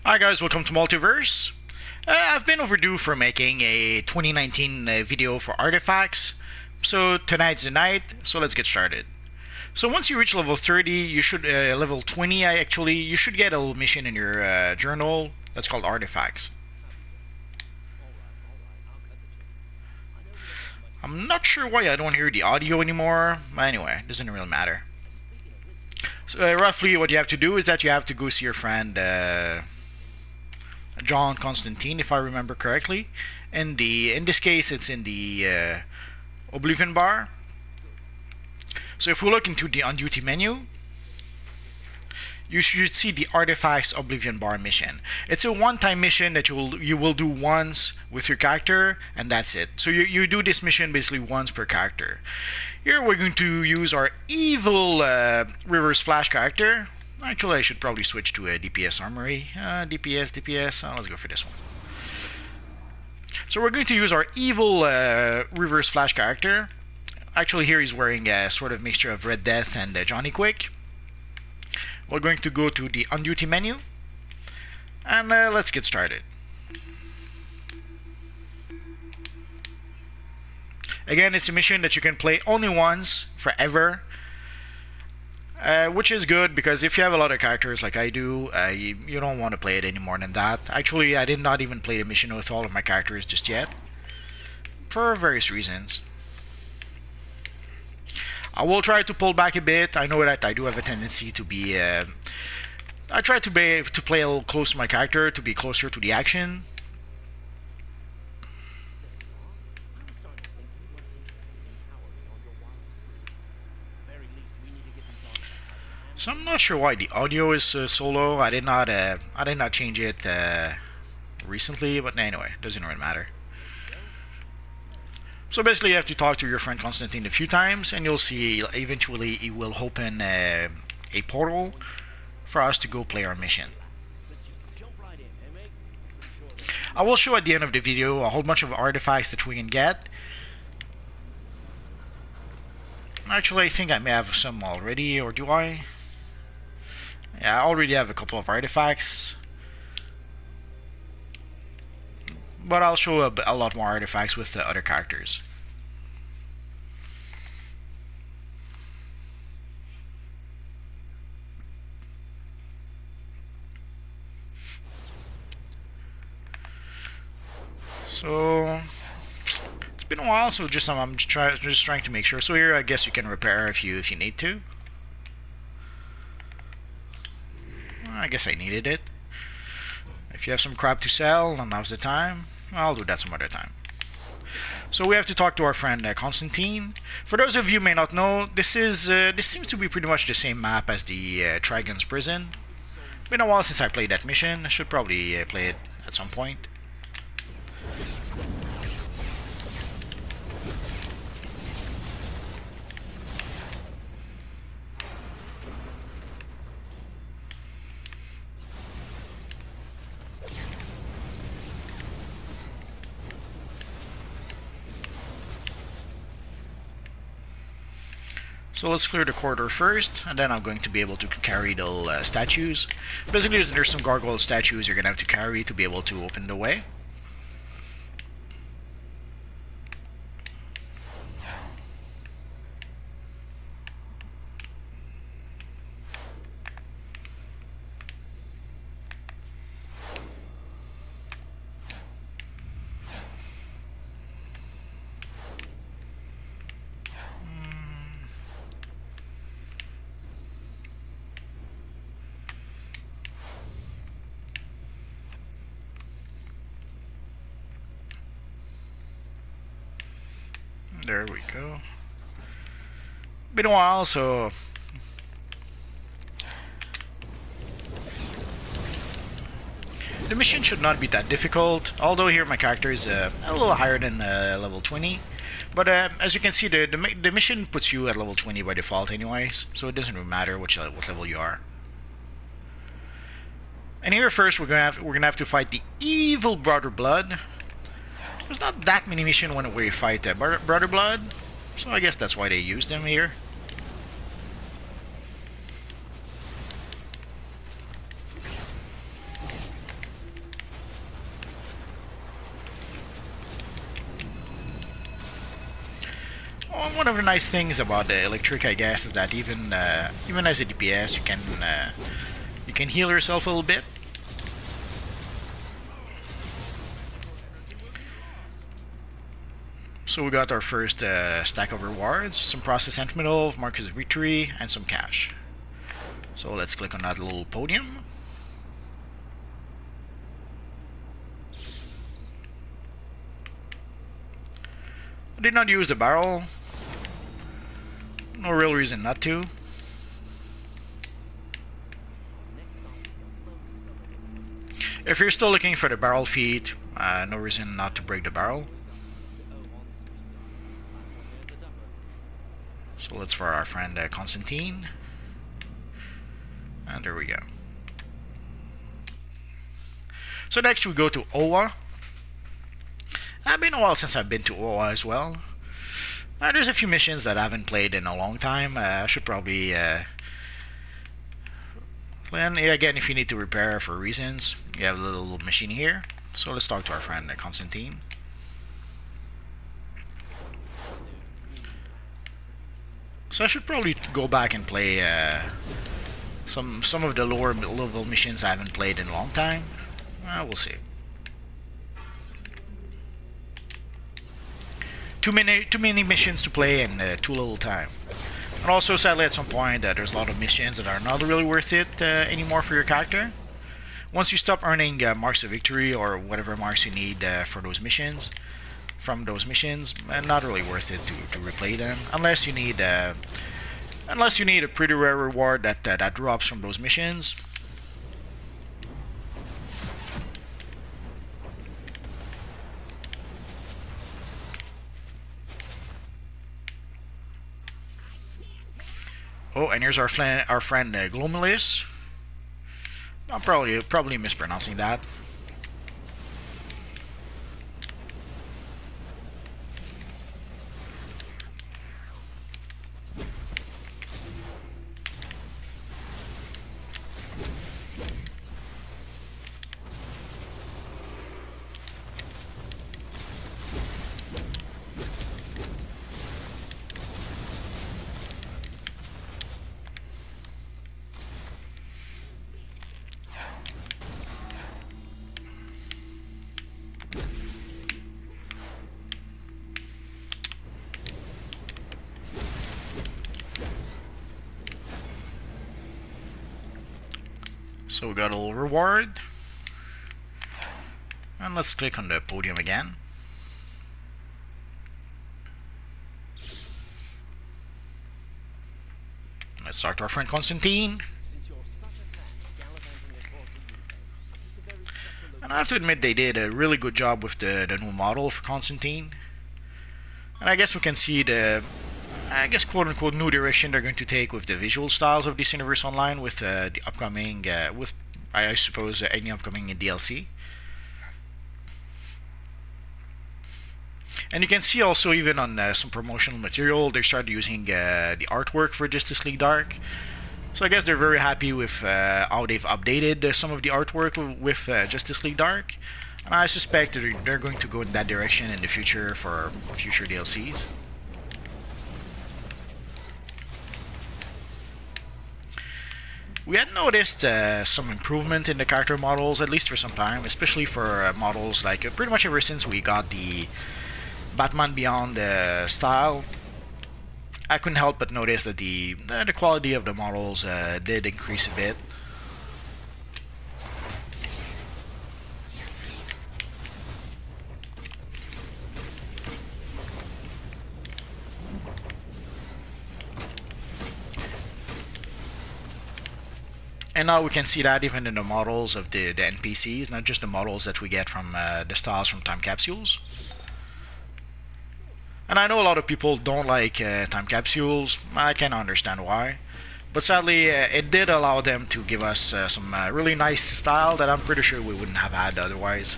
Hi guys, welcome to Multiverse. I've been overdue for making a 2019 video for Artifacts, so tonight's the night, so let's get started. So once you reach level 30, you should, level 20 actually, you should get a little mission in your journal that's called Artifacts. I'm not sure why I don't hear the audio anymore, but anyway, it doesn't really matter. So roughly what you have to do is that you have to go see your friend John Constantine, if I remember correctly. In this case, it's in the Oblivion bar. So if we look into the on duty menu, you should see the Artifacts Oblivion bar mission. It's a one-time mission that you will do once with your character, and that's it. So you do this mission basically once per character. Here we're going to use our evil reverse flash character. Actually, I should probably switch to a DPS armory. DPS. Let's go for this one. So we're going to use our evil reverse flash character. Actually, here he's wearing a sort of mixture of Red Death and Johnny Quick. We're going to go to the on duty menu, and let's get started. Again, it's a mission that you can play only once, forever. Which is good, because if you have a lot of characters like I do, you don't want to play it any more than that. Actually, I did not even play the mission with all of my characters just yet, for various reasons. I will try to pull back a bit. I know that I do have a tendency to be... I try to play a little close to my character, to be closer to the action. So I'm not sure why the audio is so low. I did not change it recently, but anyway, doesn't really matter. So basically, you have to talk to your friend Constantine a few times, and you'll see eventually he will open a portal for us to go play our mission. I will show at the end of the video a whole bunch of artifacts that we can get. Actually, I think I may have some already, or do I? Yeah, I already have a couple of artifacts, but I'll show a lot more artifacts with the other characters. So it's been a while, so I'm just trying to make sure. So here, I guess you can repair if you need to. I guess I needed it. If you have some crap to sell, then now's the time. I'll do that some other time. So we have to talk to our friend Constantine. For those of you who may not know, this seems to be pretty much the same map as the Dragon's Prison. Been a while since I played that mission. I should probably play it at some point. So let's clear the corridor first, and then I'm going to be able to carry the statues. Basically, there's some gargoyle statues you're going to have to carry to be able to open the way. There we go. Been a while, so the mission should not be that difficult. Although here my character is a little higher than level 20, but as you can see, the mission puts you at level 20 by default, anyways. So it doesn't really matter what level you are. And here first we're gonna have to fight the evil Brother Blood. There's not that many missions when we fight Brother Blood, so I guess that's why they used them here. one of the nice things about the electric, I guess, is that even as a DPS, you can heal yourself a little bit. So we got our first stack of rewards, some process metal, markers of victory, and some cash. So let's click on that little podium. I did not use the barrel. No real reason not to. If you're still looking for the barrel feat, no reason not to break the barrel. So let's for our friend Constantine. And there we go. So next we go to OA. It's been a while since I've been to OA as well. There's a few missions that I haven't played in a long time. I should probably... and again, if you need to repair for reasons, you have a little machine here. So let's talk to our friend Constantine. So I should probably go back and play some of the lower level missions I haven't played in a long time. We'll see. Too many missions to play and too little time. And also, sadly, at some point, there's a lot of missions that are not really worth it anymore for your character. Once you stop earning marks of victory or whatever marks you need for those missions, from those missions, not really worth it to replay them unless you need a pretty rare reward that drops from those missions. Oh, and here's our friend Glomalis. I'm probably mispronouncing that. So we got a little reward. And let's click on the podium again. Let's start our friend Constantine. And I have to admit they did a really good job with the new model for Constantine. And I guess we can see the, quote-unquote new direction they're going to take with the visual styles of this universe online with the upcoming, I suppose, any upcoming DLC. And you can see also even on some promotional material they started using the artwork for Justice League Dark. So I guess they're very happy with how they've updated some of the artwork with Justice League Dark. And I suspect they're going to go in that direction in the future for future DLCs. We had noticed some improvement in the character models, at least for some time, especially for models like pretty much ever since we got the Batman Beyond style. I couldn't help but notice that the quality of the models did increase a bit. And now we can see that even in the models of the NPCs, not just the models that we get from the styles from time capsules. And I know a lot of people don't like time capsules. I can understand why. But sadly, it did allow them to give us some really nice style that I'm pretty sure we wouldn't have had otherwise.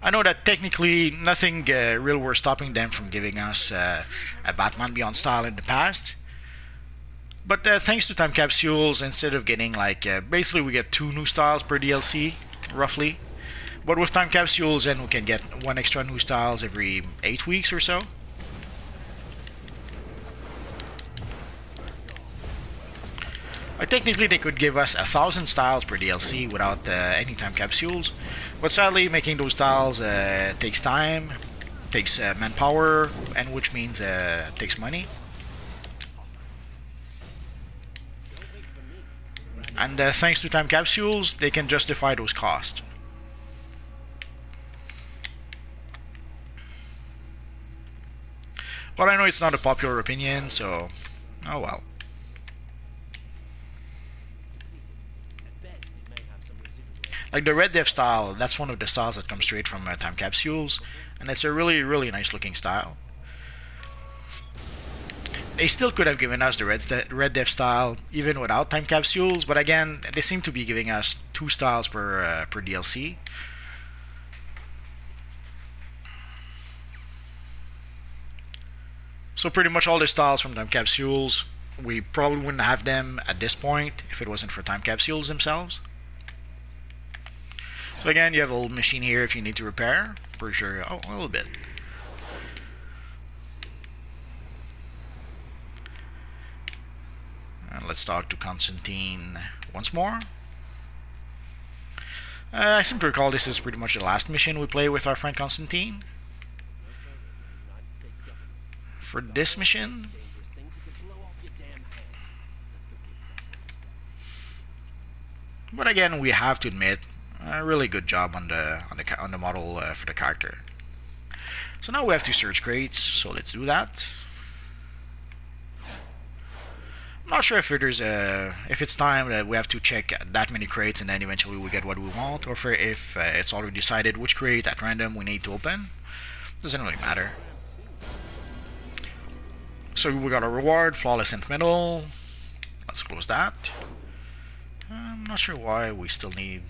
I know that technically nothing real was stopping them from giving us a Batman Beyond style in the past. But thanks to time capsules, instead of getting like basically we get 2 new styles per DLC, roughly. But with time capsules, then we can get 1 extra new styles every 8 weeks or so. Technically, they could give us 1,000 styles per DLC without any time capsules, but sadly, making those styles takes time, takes manpower, and which means takes money. And thanks to time capsules, they can justify those costs. But I know it's not a popular opinion, so oh well. Like the Red Death style, that's one of the styles that comes straight from time capsules, and it's a really nice looking style. They still could have given us the Red Death style even without time capsules, but again, they seem to be giving us 2 styles per DLC. So pretty much all the styles from time capsules, we probably wouldn't have them at this point if it wasn't for time capsules themselves. So again, you have a little machine here if you need to repair. Pretty sure, oh, a little bit. And let's talk to Constantine once more. I seem to recall this is pretty much the last mission we play with our friend Constantine. For this mission, but again, we have to admit, a really good job on the model for the character. So now we have to search crates, so let's do that. I'm not sure if if it's time that we have to check that many crates and then eventually we get what we want, or if it's already decided which crate at random we need to open. Doesn't really matter. So we got a reward, flawless nth metal. Let's close that. I'm not sure why we still need.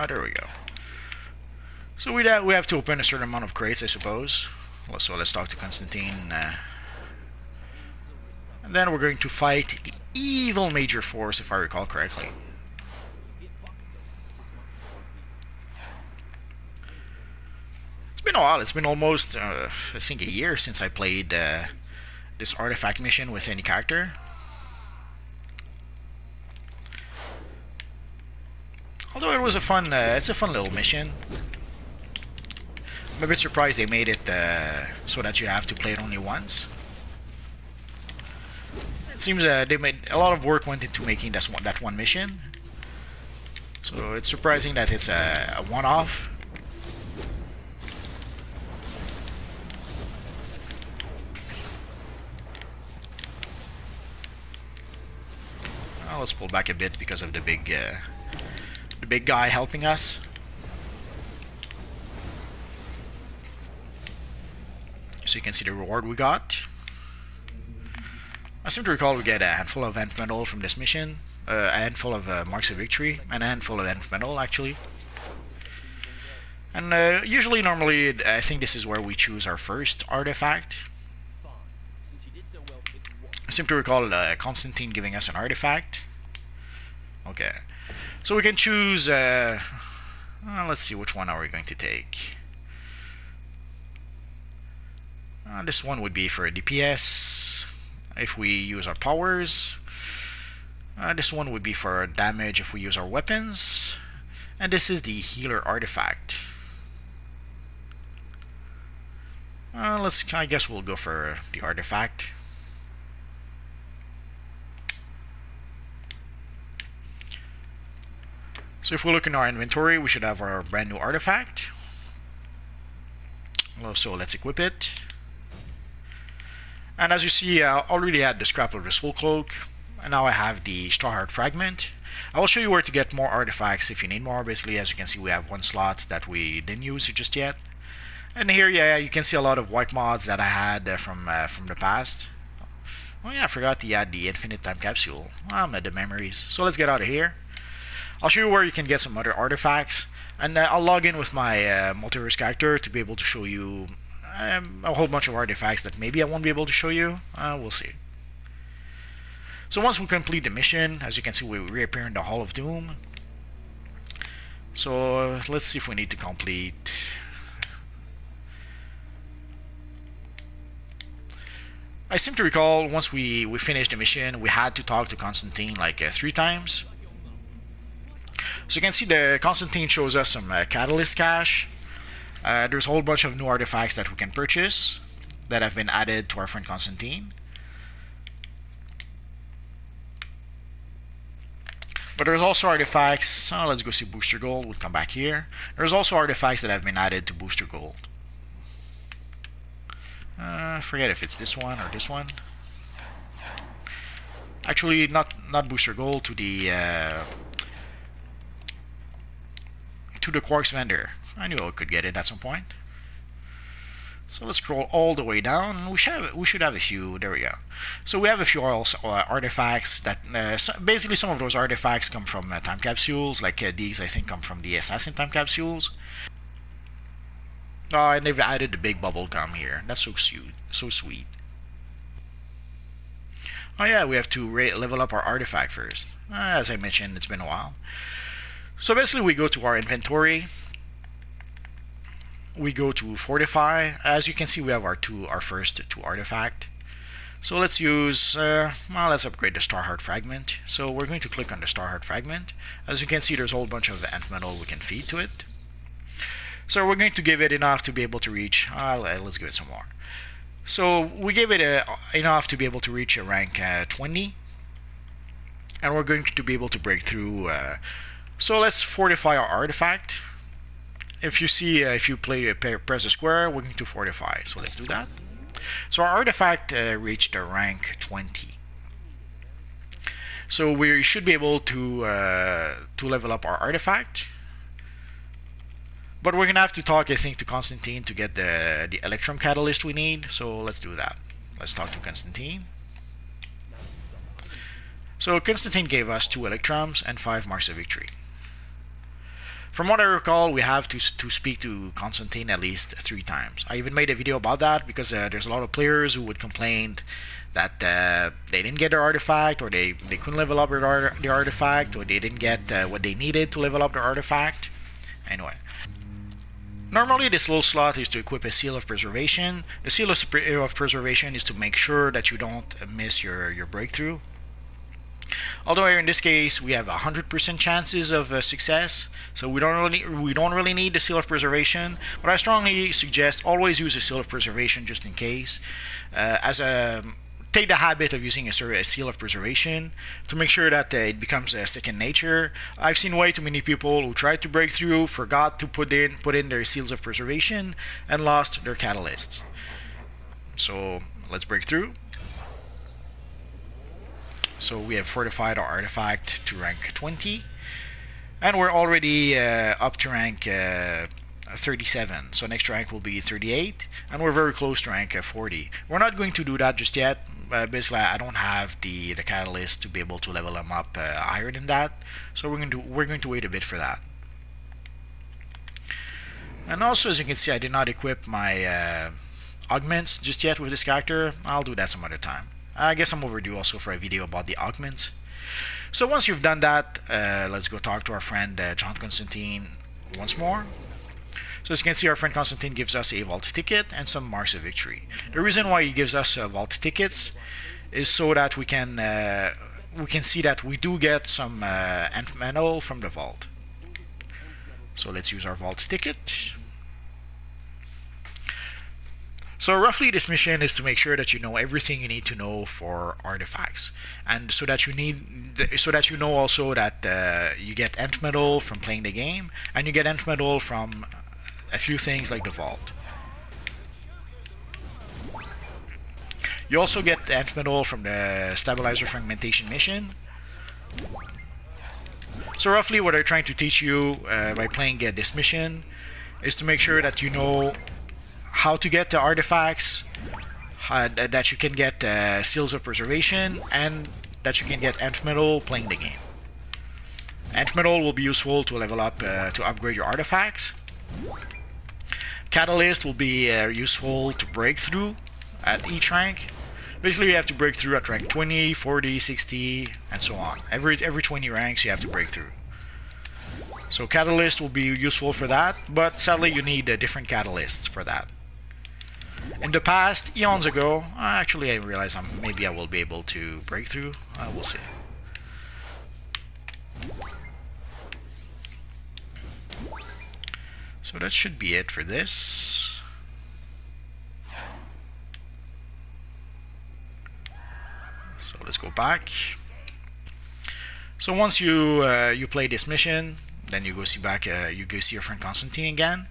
There we go. So we have to open a certain amount of crates, I suppose. So let's talk to Constantine. And then we're going to fight the evil Major Force, if I recall correctly. It's been a while. It's been almost, I think, a year since I played this artifact mission with any character. Although it was a fun, it's a fun little mission. I'm a bit surprised they made it so that you have to play it only once. It seems they made a lot of work went into making that one mission. So it's surprising that it's a one-off. Well, let's pull back a bit because of the big guy helping us. So you can see the reward we got. I seem to recall we get a handful of nth metal from this mission, a handful of marks of victory, and a handful of nth metal actually. And normally, I think this is where we choose our first artifact. I seem to recall Constantine giving us an artifact. Okay, so we can choose. Let's see, which one are we going to take? This one would be for DPS if we use our powers. This one would be for damage if we use our weapons. And this is the healer artifact. I guess we'll go for the artifact. So if we look in our inventory, we should have our brand new artifact. So let's equip it. And as you see, I already had the scrap of the soul cloak, and now I have the Straw Heart fragment. I will show you where to get more artifacts if you need more. Basically, as you can see, we have one slot that we didn't use just yet. And here, yeah, you can see a lot of wipe mods that I had from the past. Oh yeah, I forgot to add the infinite time capsule. The memories. So let's get out of here. I'll show you where you can get some other artifacts. And I'll log in with my multiverse character to be able to show you a whole bunch of artifacts that maybe I won't be able to show you. We'll see. So once we complete the mission, as you can see, we reappear in the Hall of Doom. So let's see if we need to complete. I seem to recall once we finished the mission, we had to talk to Constantine like 3 times. So you can see the Constantine shows us some catalyst cache. There's a whole bunch of new artifacts that we can purchase that have been added to our friend Constantine. But there's also artifacts. Let's go see Booster Gold. We'll come back here. There's also artifacts that have been added to Booster Gold. I forget if it's this one or this one. Actually, not Booster Gold, to the Quarks vendor. I knew I could get it at some point. So let's scroll all the way down. We should have a few. There we go. So we have a few artifacts that basically some of those artifacts come from time capsules. Like these, I think, come from the assassin time capsules. Oh, and they've added the big bubble gum here. That's so cute, so sweet. Oh yeah, we have to level up our artifact first. As I mentioned, it's been a while. So basically, we go to our inventory. We go to Fortify. As you can see, we have our first 2 artifact. So let's use, let's upgrade the Starheart Fragment. So we're going to click on the Starheart Fragment. As you can see, there's a whole bunch of nth metal we can feed to it. So we're going to give it enough to be able to reach, let's give it some more. So we gave it enough to be able to reach a rank 20. And we're going to be able to break through. So let's fortify our artifact. If you see, if you press the square, we're going to fortify. So let's do that. So our artifact reached a rank 20. So we should be able to level up our artifact. But we're gonna have to talk, I think, to Constantine to get the Electrum Catalyst we need. So let's do that. Let's talk to Constantine. So Constantine gave us 2 Electrums and 5 Marks of Victory. From what I recall, we have to speak to Constantine at least 3 times. I even made a video about that because there's a lot of players who would complain that they didn't get their artifact, or they couldn't level up their artifact, or they didn't get what they needed to level up their artifact. Anyway. Normally, this little slot is to equip a Seal of Preservation. The Seal of Preservation is to make sure that you don't miss your breakthrough. Although here in this case we have 100% chances of success, so we don't really need the Seal of Preservation. But I strongly suggest always use a Seal of Preservation just in case. Take the habit of using a Seal of Preservation to make sure that it becomes a second nature. I've seen way too many people who tried to break through, forgot to put in their Seals of Preservation, and lost their catalysts. So let's break through. So we have fortified our artifact to rank 20, and we're already up to rank 37. So next rank will be 38, and we're very close to rank 40. We're not going to do that just yet. Basically, I don't have the catalyst to be able to level them up higher than that. So we're going to wait a bit for that. And also, as you can see, I did not equip my augments just yet with this character. I'll do that some other time. I guess I'm overdue also for a video about the augments. So once you've done that, let's go talk to our friend John Constantine once more. So as you can see, our friend Constantine gives us a vault ticket and some Marks of Victory. The reason why he gives us vault tickets is so that we can see that we do get some nth metal from the vault. So let's use our vault ticket. So roughly, this mission is to make sure that you know everything you need to know for artifacts, and so that you know also that you get nth metal from playing the game, and you get nth metal from a few things like the vault. You also get nth metal from the stabilizer fragmentation mission. So roughly what I'm trying to teach you by playing this mission is to make sure that you know how to get the artifacts, that you can get seals of preservation, and that you can get nth metal playing the game. Nth metal will be useful to level up, to upgrade your artifacts. Catalyst will be useful to break through at each rank. Basically, you have to break through at rank 20, 40, 60, and so on. Every 20 ranks you have to break through. So catalyst will be useful for that, but sadly you need different catalysts for that. In the past, eons ago, actually I realize maybe I will be able to break through. We'll see. So that should be it for this. So let's go back. So once you you play this mission, then you go see your friend Constantine again.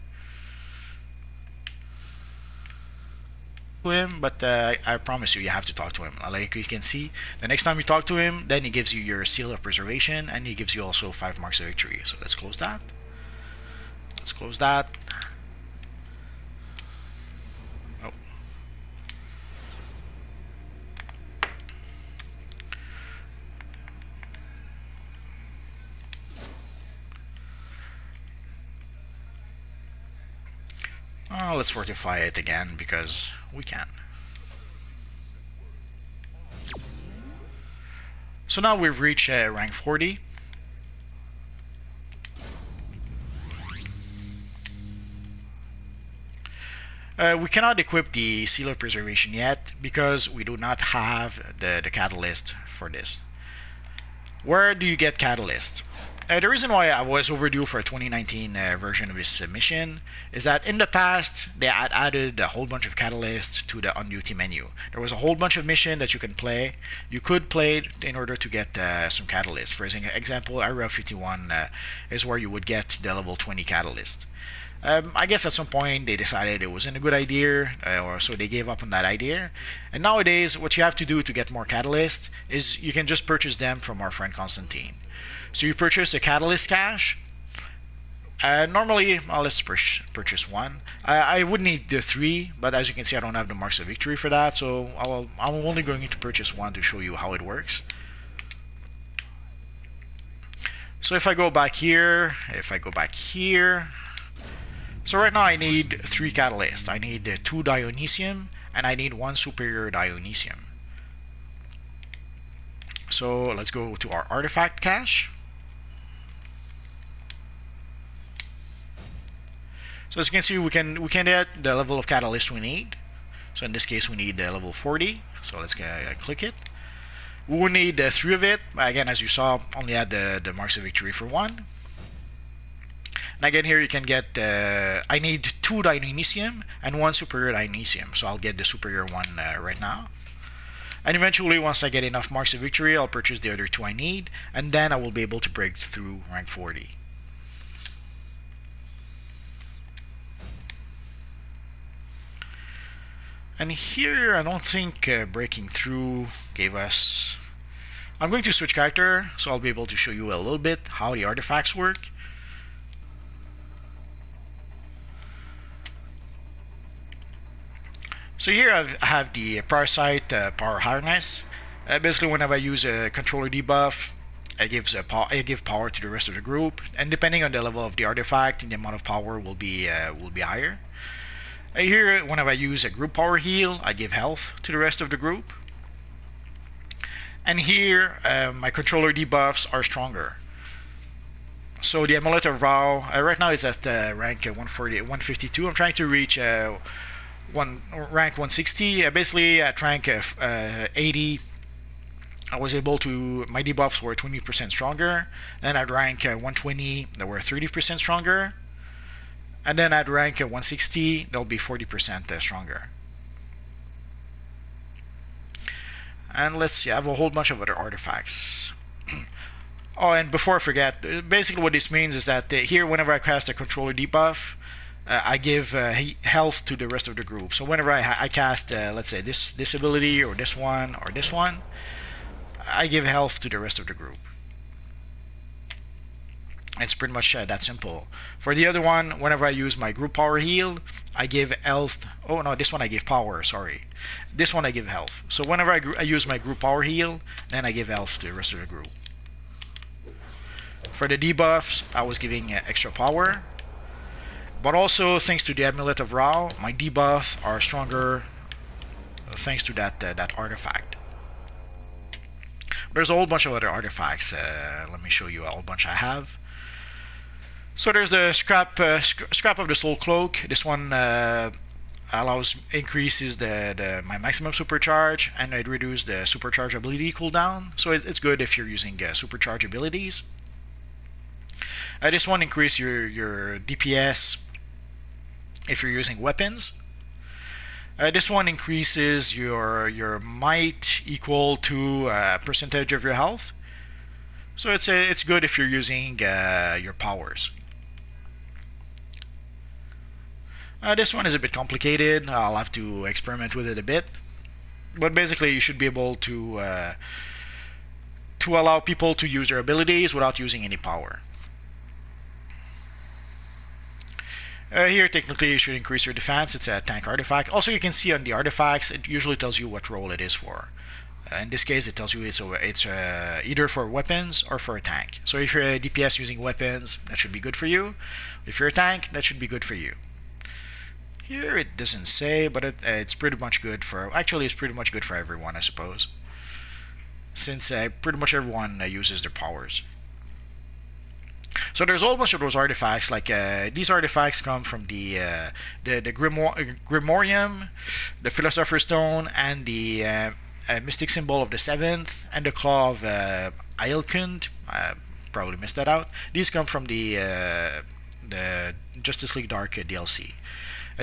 Him, but I promise you have to talk to him. Like you can see, the next time you talk to him, then he gives you your seal of preservation, and he gives you also 5 marks of victory. So let's close that. Let's close that. Oh. Let's fortify it again because we can. So now we've reached rank 40. We cannot equip the Seal of Preservation yet because we do not have the catalyst for this. Where do you get catalyst? The reason why I was overdue for a 2019 version of this mission is that in the past they had added a whole bunch of catalysts to the on-duty menu. There was a whole bunch of missions that you could play in order to get some catalysts. For example, Area 51 is where you would get the level 20 catalyst. I guess at some point they decided it wasn't a good idea, or so they gave up on that idea. And nowadays, what you have to do to get more catalyst is you can just purchase them from our friend Constantine. So you purchase a catalyst cache. Normally, let's purchase one. I would need the 3, but as you can see, I don't have the marks of victory for that. So I'm only going to purchase 1 to show you how it works. So if I go back here, so right now I need 3 catalysts. I need 2 Dionysium and I need 1 superior Dionysium. So let's go to our artifact cache. So as you can see, we can get the level of catalyst we need. So in this case, we need level 40. So let's click it. We will need 3 of it. Again, as you saw, only had the marks of victory for 1. And again, here you can get, I need 2 Dionysium and 1 superior Dionysium. So I'll get the superior one right now. And eventually, once I get enough marks of victory, I'll purchase the other 2 I need. And then I will be able to break through rank 40. And here, I don't think breaking through gave us... I'm going to switch character, so I'll be able to show you a little bit how the artifacts work. So here I have the Parasite Power Harness. Basically, whenever I use a controller debuff, I give power to the rest of the group, and depending on the level of the artifact, the amount of power will be higher. Here, whenever I use a group power heal, I give health to the rest of the group. And here, my controller debuffs are stronger. So the Amulet of Vow, right now it's at rank 152. I'm trying to reach rank 160. Basically, at rank 80, I was able to, my debuffs were 20% stronger. Then at rank 120, they were 30% stronger. And then at rank 160, they'll be 40% stronger. And let's see, I have a whole bunch of other artifacts. Oh, and before I forget, basically what this means is that here, whenever I cast a controller debuff, I give health to the rest of the group. So whenever I cast, let's say, this ability, or this one, I give health to the rest of the group. It's pretty much that simple. For the other one, whenever I use my group power heal, I give health. Oh no, this one I give power, sorry. This one I give health. So whenever I use my group power heal, then I give health to the rest of the group. For the debuffs, I was giving extra power. But also, thanks to the Amulet of Ra, my debuffs are stronger thanks to that artifact. There's a whole bunch of other artifacts. Let me show you a whole bunch I have. So there's the scrap of the soul cloak. This one increases my maximum supercharge, and it reduces the supercharge ability cooldown. So it's good if you're using supercharge abilities. This one increases your DPS if you're using weapons. This one increases your might equal to a percentage of your health. So it's good if you're using your powers. This one is a bit complicated. I'll have to experiment with it a bit. But basically, you should be able to allow people to use their abilities without using any power. Here, technically, you should increase your defense. It's a tank artifact. Also, you can see on the artifacts, it usually tells you what role it is for. In this case, it tells you it's either for weapons or for a tank. So if you're a DPS using weapons, that should be good for you. If you're a tank, that should be good for you. Here it doesn't say, but it's pretty much good for... Actually, it's pretty much good for everyone, I suppose. Since pretty much everyone uses their powers. So there's a whole bunch of those artifacts. Like these artifacts come from the Grimorium, the Philosopher's Stone, and the Mystic Symbol of the Seventh, and the Claw of Ailkund. I probably missed that out. These come from the Justice League Dark DLC.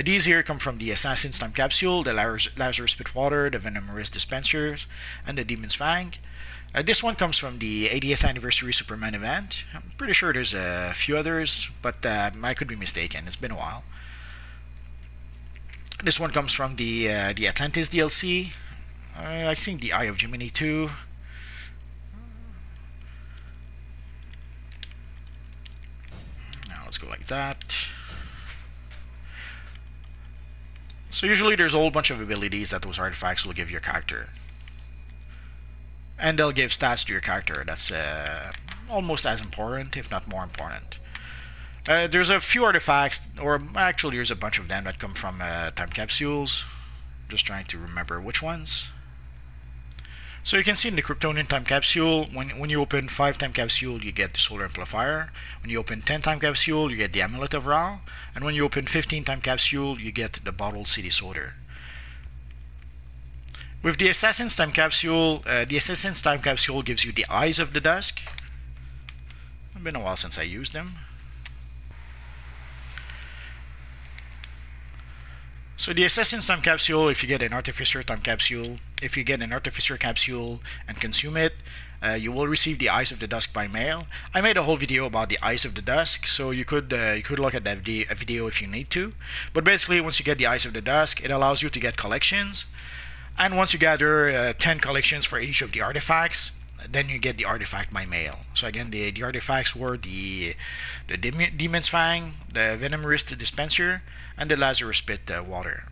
These here come from the Assassin's Time Capsule, the Lazarus Spitwater, the Venomous Dispensers, and the Demon's Fang. This one comes from the 80th Anniversary Superman event. I'm pretty sure there's a few others, but I could be mistaken. It's been a while. This one comes from the Atlantis DLC. I think the Eye of Gemini 2. Now let's go like that. So usually there's a whole bunch of abilities that those artifacts will give your character. And they'll give stats to your character. That's almost as important, if not more important. There's a few artifacts, or actually there's a bunch of them that come from time capsules. Just trying to remember which ones. So you can see in the Kryptonian time capsule, when you open 5 time capsule, you get the solar amplifier. When you open 10 time capsule, you get the Amulet of Ra. And when you open 15 time capsule, you get the bottled city soda. With the Assassin's Time Capsule, gives you the Eyes of the Dusk. It's been a while since I used them. So the Assassin's Time Capsule, if you get an Artificer Time Capsule, and consume it, you will receive the Eyes of the Dusk by mail. I made a whole video about the Eyes of the Dusk, so you could look at that video if you need to. But basically, once you get the Eyes of the Dusk, it allows you to get collections. And once you gather 10 collections for each of the artifacts, then you get the artifact by mail. So again, the artifacts were the Demon's Fang, the Venomous Dispenser, and the Lazarus Spit water.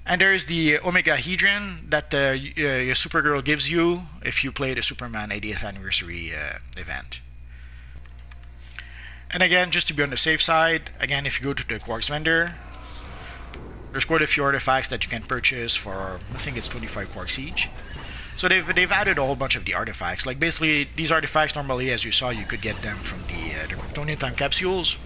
And there's the Omega Hedron that Supergirl gives you if you play the Superman 80th Anniversary event. And again, just to be on the safe side, again, if you go to the Quarks vendor, there's quite a few artifacts that you can purchase for, I think it's 25 quarks each. So they've added a whole bunch of the artifacts. Like basically, these artifacts normally, as you saw, you could get them from the Kryptonian time capsules.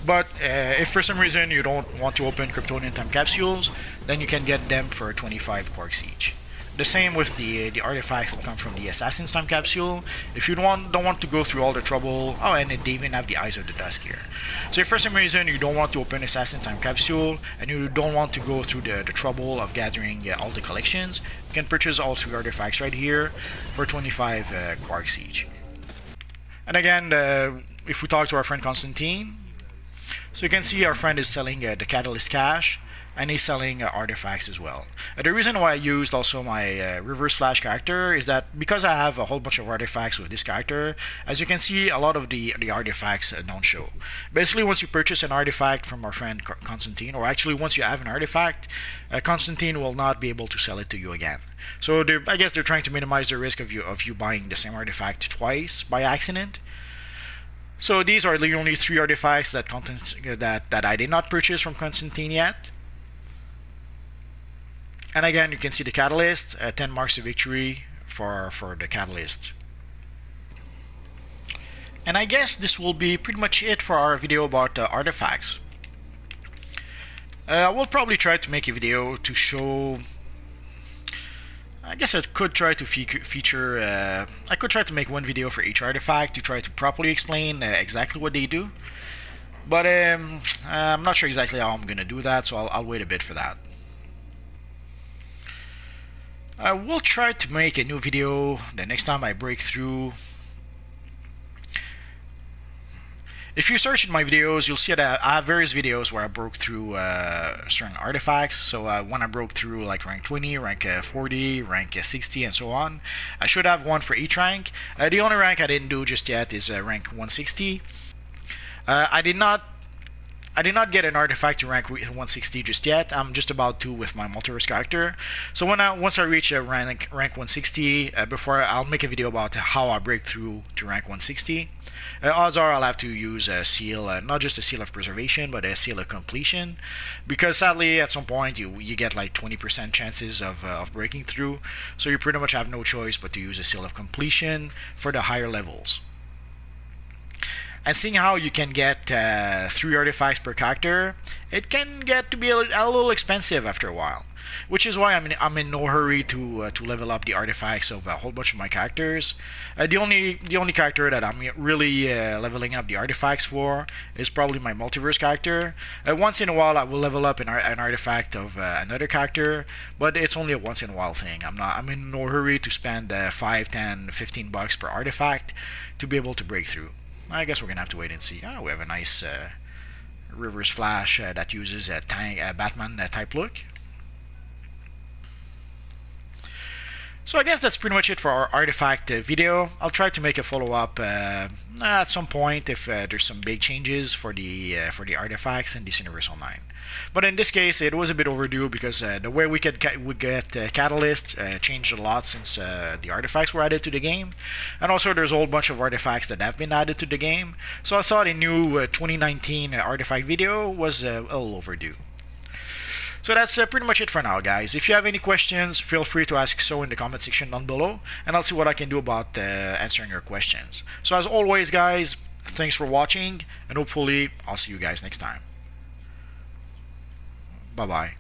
But if for some reason you don't want to open Kryptonian time capsules, then you can get them for 25 quarks each. The same with the artifacts that come from the Assassin's Time Capsule. If you don't want to go through all the trouble... Oh, and they even have the Eyes of the Dusk here. So if for some reason you don't want to open Assassin's Time Capsule, and you don't want to go through the trouble of gathering all the collections, you can purchase all 3 artifacts right here for 25 quarks each. And again, if we talk to our friend Constantine, so you can see our friend is selling the Catalyst Cache. and he's selling artifacts as well. The reason why I used also my reverse flash character is that because I have a whole bunch of artifacts with this character, as you can see, a lot of the artifacts don't show. Basically, once you purchase an artifact from our friend Constantine, or actually once you have an artifact, Constantine will not be able to sell it to you again. So I guess they're trying to minimize the risk of you buying the same artifact twice by accident. So these are the only 3 artifacts that I did not purchase from Constantine yet. And again, you can see the catalyst, 10 marks of victory for the catalyst. And I guess this will be pretty much it for our video about artifacts. I will probably try to make a video to show... I guess I could try to feature... I could try to make one video for each artifact to try to properly explain exactly what they do. But I'm not sure exactly how I'm going to do that, so I'll wait a bit for that. I will try to make a new video the next time I break through. If you search in my videos, you'll see that I have various videos where I broke through certain artifacts. So when I broke through like rank 20, rank 40, rank 60, and so on, I should have one for each rank. The only rank I didn't do just yet is rank 160. I did not get an artifact to rank 160 just yet. I'm just about to with my multiverse character. So once I reach rank 160, before I'll make a video about how I break through to rank 160. Odds are I'll have to use a seal, not just a seal of preservation, but a seal of completion, because sadly at some point you get like 20% chances of breaking through. So you pretty much have no choice but to use a seal of completion for the higher levels. And seeing how you can get 3 artifacts per character, it can get to be a little expensive after a while. Which is why I'm in no hurry to level up the artifacts of a whole bunch of my characters. The only character that I'm really leveling up the artifacts for is probably my multiverse character. Once in a while I will level up an artifact of another character, but it's only a once in a while thing. I'm in no hurry to spend 5, 10, 15 bucks per artifact to be able to break through. I guess we're gonna have to wait and see. We have a nice reverse flash that uses a Batman type look. So I guess that's pretty much it for our artifact video. I'll try to make a follow-up at some point if there's some big changes for the artifacts in this Universe Online. But in this case, it was a bit overdue because the way we get Catalyst changed a lot since the artifacts were added to the game. And also there's a whole bunch of artifacts that have been added to the game. So I thought a new 2019 artifact video was a little overdue. So that's pretty much it for now, guys. If you have any questions, feel free to ask so in the comment section down below, and I'll see what I can do about answering your questions. So as always, guys, thanks for watching, and hopefully I'll see you guys next time. Bye-bye.